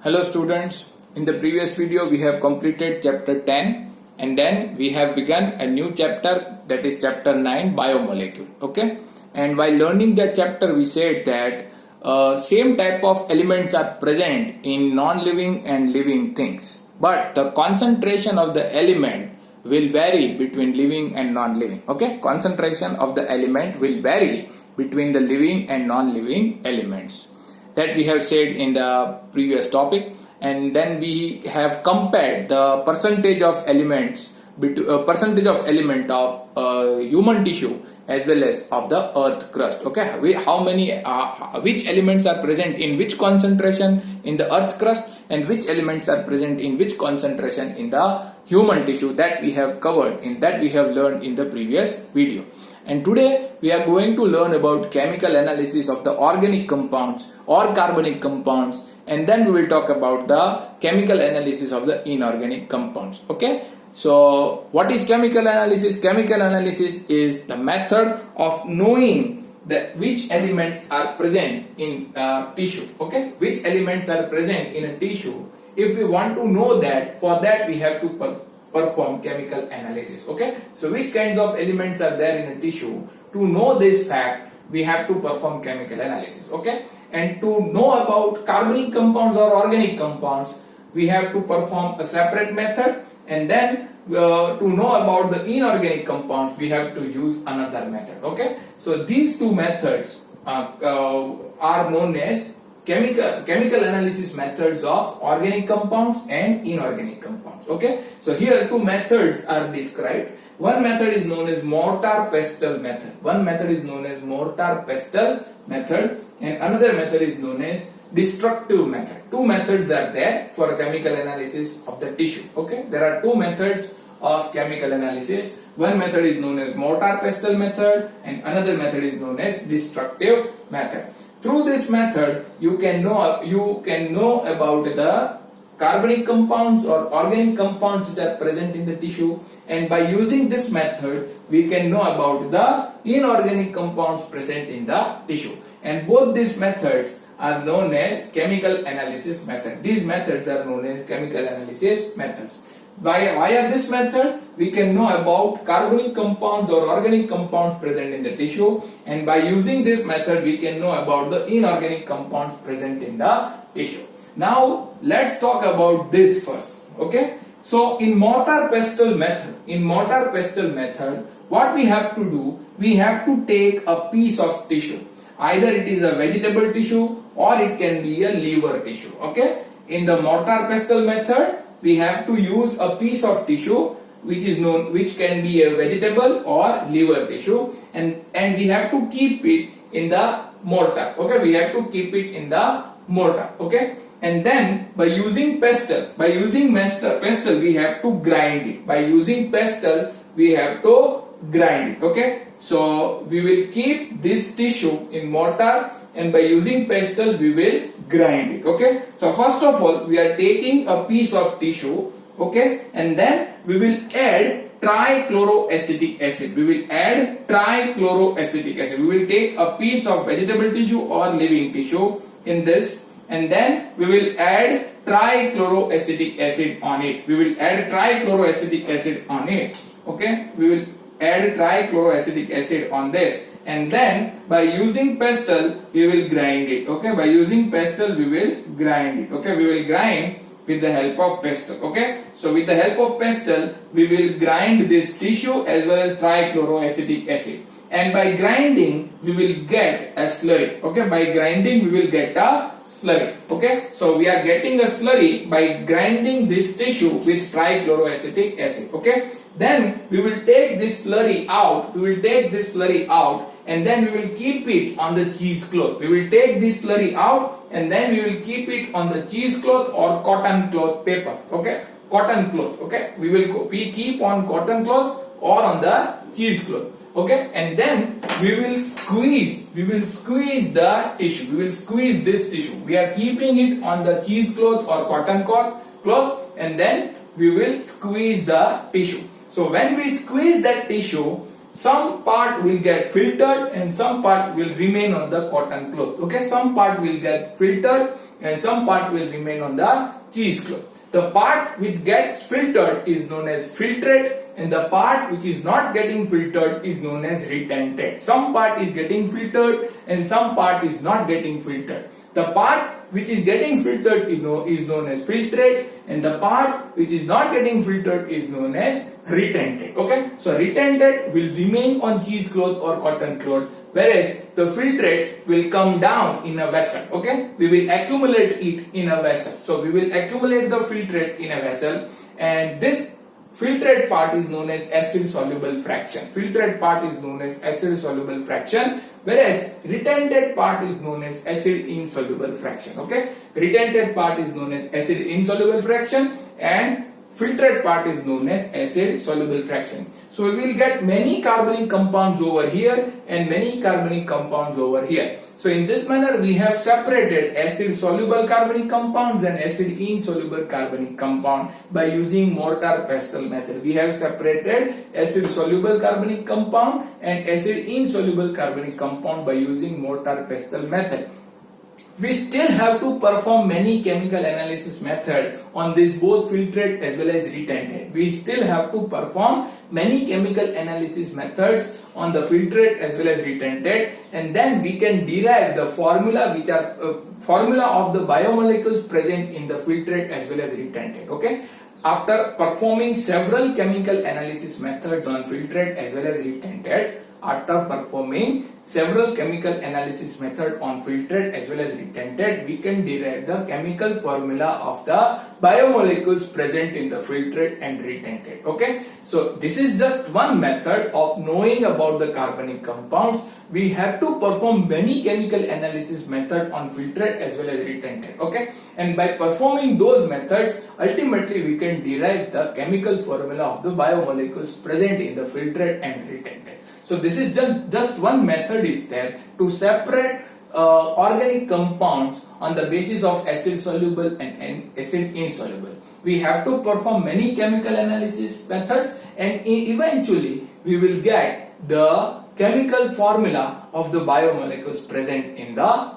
Hello students, in the previous video we have completed chapter 10 and then we have begun a new chapter, that is chapter 9, biomolecule. Okay, and while learning that chapter we said that same type of elements are present in non-living and living things, but the concentration of the element will vary between living and non-living. Okay, concentration of the element will vary between the living and non-living elements, that we have said in the previous topic. And then we have compared the percentage of elements percentage of element of human tissue as well as of the earth crust. Okay, how many which elements are present in which concentration in the earth crust and which elements are present in which concentration in the human tissue, that we have covered in that we have learned in the previous video. And today we are going to learn about chemical analysis of the organic compounds or carbonic compounds, and then we will talk about the chemical analysis of the inorganic compounds. Okay, so what is chemical analysis? Chemical analysis is the method of knowing that which elements are present in tissue. Okay, which elements are present in a tissue. If we want to know that, for that we have to perform chemical analysis. Okay, so which kinds of elements are there in a tissue? To know this fact, we have to perform chemical analysis. Okay, and to know about carbonic compounds or organic compounds, we have to perform a separate method, and then to know about the inorganic compounds, we have to use another method. Okay, so these two methods are known as chemical analysis methods of organic compounds and inorganic compounds. Okay, so here two methods are described. One method is known as mortar-pestle method. One method is known as mortar-pestle method, and another method is known as destructive method. Two methods are there for chemical analysis of the tissue. Okay, there are two methods of chemical analysis. One method is known as mortar-pestle method, and another method is known as destructive method. Through this method, you can know about the carbonic compounds or organic compounds which are present in the tissue, and by using this method, we can know about the inorganic compounds present in the tissue. And both these methods are known as chemical analysis method. These methods are known as chemical analysis methods. Via this method, we can know about carbonic compounds or organic compounds present in the tissue, and by using this method, we can know about the inorganic compounds present in the tissue. Now, let's talk about this first. Okay, so in mortar-pestle method, what we have to do, we have to take a piece of tissue. Either it is a vegetable tissue or it can be a liver tissue. Okay, in the mortar-pestle method, we have to use a piece of tissue which can be a vegetable or liver tissue, and we have to keep it in the mortar. Okay, we have to keep it in the mortar. Okay, and then by using pestle, we have to grind it. By using pestle, we have to grind it. Okay, so we will keep this tissue in mortar, and by using pestle we will grind it. Okay, so first of all we are taking a piece of tissue. Okay, and then we will add trichloroacetic acid. We will take a piece of vegetable tissue or living tissue in this, and then we will add trichloroacetic acid on it. Okay, we will add trichloroacetic acid on this, and then by using pestle we will grind it. Okay, by using pestle we will grind it. Okay, we will grind with the help of pestle. Okay, so with the help of pestle we will grind this tissue as well as trichloroacetic acid, and by grinding we will get a slurry. Okay, by grinding we will get a slurry. Okay, so we are getting a slurry by grinding this tissue with trichloroacetic acid. Okay, then we will take this slurry out. And then we will keep it on the cheesecloth. We will take this slurry out, and then we will keep it on the cheesecloth or cotton cloth paper. Okay, cotton cloth. Okay, we keep on cotton cloth or on the cheesecloth. Okay, and then we will squeeze the tissue. We will squeeze this tissue. We are keeping it on the cheesecloth or cotton cloth, and then we will squeeze the tissue. So when we squeeze that tissue, some part will get filtered and some part will remain on the cotton cloth. Okay, some part will get filtered and some part will remain on the cheesecloth. The part which gets filtered is known as filtrate, and the part which is not getting filtered is known as retentate. Some part is getting filtered and some part is not getting filtered. The part which is getting filtered is known as filtrate, and the part which is not getting filtered is known as retentate. Okay, so retentate will remain on cheesecloth or cotton cloth, whereas the filtrate will come down in a vessel. Okay, we will accumulate it in a vessel. So we will accumulate the filtrate in a vessel, and this filtrate part is known as acid soluble fraction. Filtrate part is known as acid soluble fraction, whereas retentate part is known as acid insoluble fraction. Okay, retentate part is known as acid insoluble fraction and filtrate part is known as acid soluble fraction. So we will get many carbonic compounds over here and many carbonic compounds over here. So in this manner we have separated acid soluble carbonic compounds and acid insoluble carbonic compound by using mortar pestle method. We have separated acid soluble carbonic compound and acid insoluble carbonic compound by using mortar pestle method. We still have to perform many chemical analysis method on this both filtrate as well as retentate. We still have to perform many chemical analysis methods on the filtrate as well as retentate, and then we can derive the formula which are formula of the biomolecules present in the filtrate as well as retentate. Okay, after performing several chemical analysis methods on filtrate as well as retentate, after performing several chemical analysis method on filtrate as well as retentate, we can derive the chemical formula of the biomolecules present in the filtrate and retentate. Okay, so this is just one method of knowing about the carbonic compounds. We have to perform many chemical analysis method on filtrate as well as retentate. Okay, and by performing those methods, ultimately we can derive the chemical formula of the biomolecules present in the filtrate and retentate. So this is just one method is there to separate organic compounds on the basis of acid soluble and acid insoluble. We have to perform many chemical analysis methods, and eventually we will get the chemical formula of the biomolecules present in the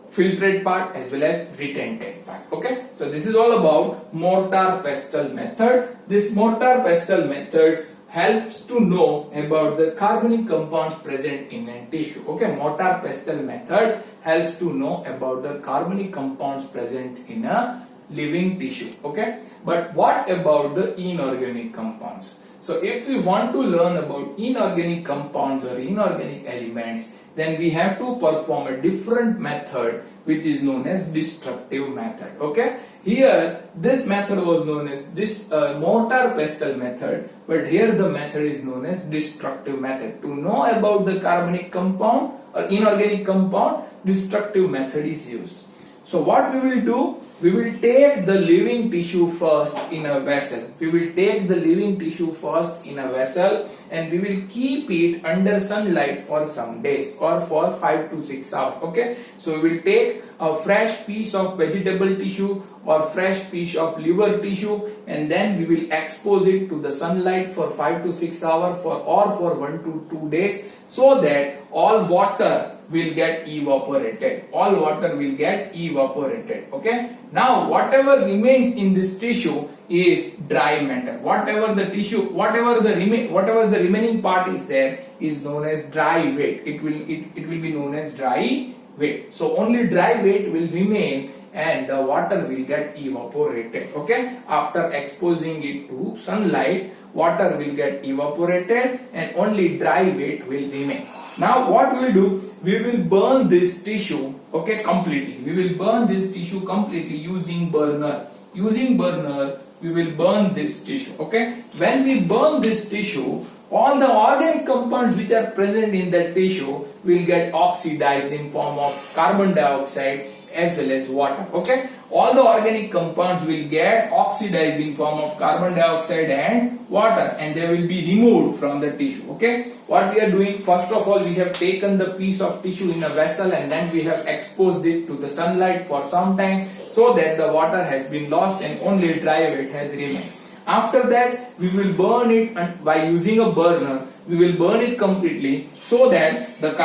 filtrate part as well as retentate part. Okay, so this is all about mortar pestle method. This mortar pestle method helps to know about the carbonic compounds present in a tissue. Okay, mortar pestle method helps to know about the carbonic compounds present in a living tissue. Okay, but what about the inorganic compounds? So if we want to learn about inorganic compounds or inorganic elements, then we have to perform a different method which is known as destructive method. Okay, here this method was known as this mortar pestle method, but here the method is known as destructive method. To know about the carbonic compound or inorganic compound, destructive method is used. So what we will do? We will take the living tissue first in a vessel. We will take the living tissue first in a vessel and we will keep it under sunlight for some days or for 5 to 6 hours. Okay, so we will take a fresh piece of vegetable tissue or fresh piece of liver tissue, and then we will expose it to the sunlight for 5 to 6 hours for 1 to 2 days, so that all water will get evaporated. All water will get evaporated. Okay, now whatever remains in this tissue is dry matter. Whatever the tissue, whatever the remaining part is there is known as dry weight. It will be known as dry weight. So only dry weight will remain and the water will get evaporated. Okay, after exposing it to sunlight, water will get evaporated and only dry weight will remain. Now what we will do, we will burn this tissue, okay, completely. We will burn this tissue completely using burner. Using burner, we will burn this tissue, okay. When we burn this tissue, all the organic compounds which are present in that tissue will get oxidized in form of carbon dioxide as well as water. Okay, all the organic compounds will get oxidized in form of carbon dioxide and water, and they will be removed from the tissue. Okay, what we are doing, first of all, we have taken the piece of tissue in a vessel and then we have exposed it to the sunlight for some time so that the water has been lost and only dry weight has remained. After that, we will burn it by using a burner. We will burn it completely so that the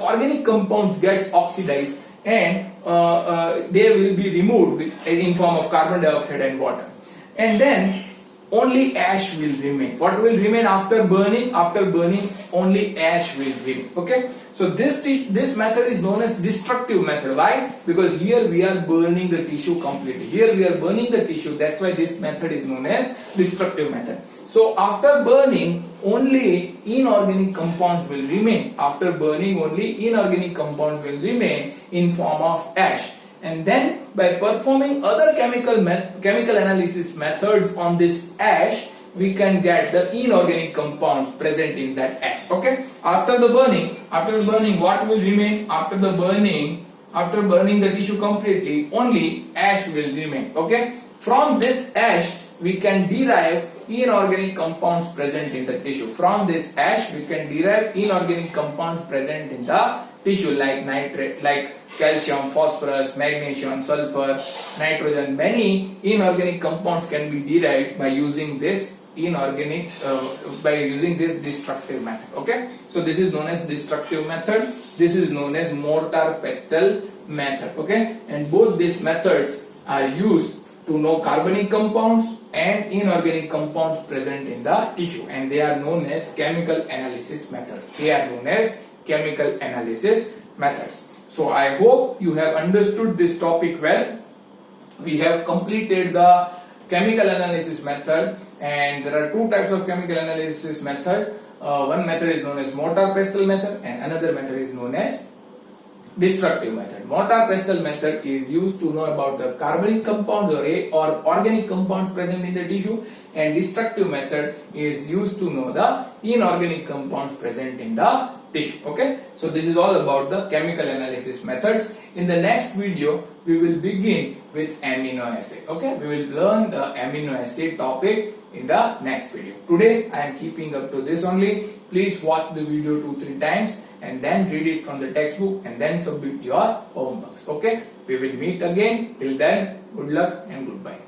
organic compounds gets oxidized and they will be removed in form of carbon dioxide and water, and then only ash will remain. What will remain after burning? After burning, only ash will remain. Okay, so this method is known as destructive method. Why? Because here we are burning the tissue completely. Here we are burning the tissue. That's why this method is known as destructive method. So after burning, only inorganic compounds will remain. After burning, only inorganic compounds will remain in form of ash. And then by performing other chemical analysis methods on this ash, we can get the inorganic compounds present in that ash. Okay, after the burning, what will remain? After burning the tissue completely, only ash will remain. Okay, from this ash we can derive inorganic compounds present in the tissue. From this ash we can derive inorganic compounds present in the tissue, like nitrate, like calcium, phosphorus, magnesium, sulfur, nitrogen. Many inorganic compounds can be derived by using this destructive method. Okay, so this is known as destructive method. This is known as mortar pestle method. Okay, and both these methods are used to know carbonic compounds and inorganic compounds present in the tissue, and they are known as chemical analysis methods. So I hope you have understood this topic well. We have completed the chemical analysis method, and there are two types of chemical analysis method. One method is known as mortar pestle method, and another method is known as destructive method. Mortar pestle method is used to know about the carbonic compounds or organic compounds present in the tissue, and destructive method is used to know the inorganic compounds present in the tissue. Okay, so this is all about the chemical analysis methods. In the next video we will begin with amino acid. Okay, we will learn the amino acid topic in the next video. Today I am keeping up to this only. Please watch the video 2-3 times and then read it from the textbook and then submit your homeworks. Okay, we will meet again. Till then, good luck and goodbye.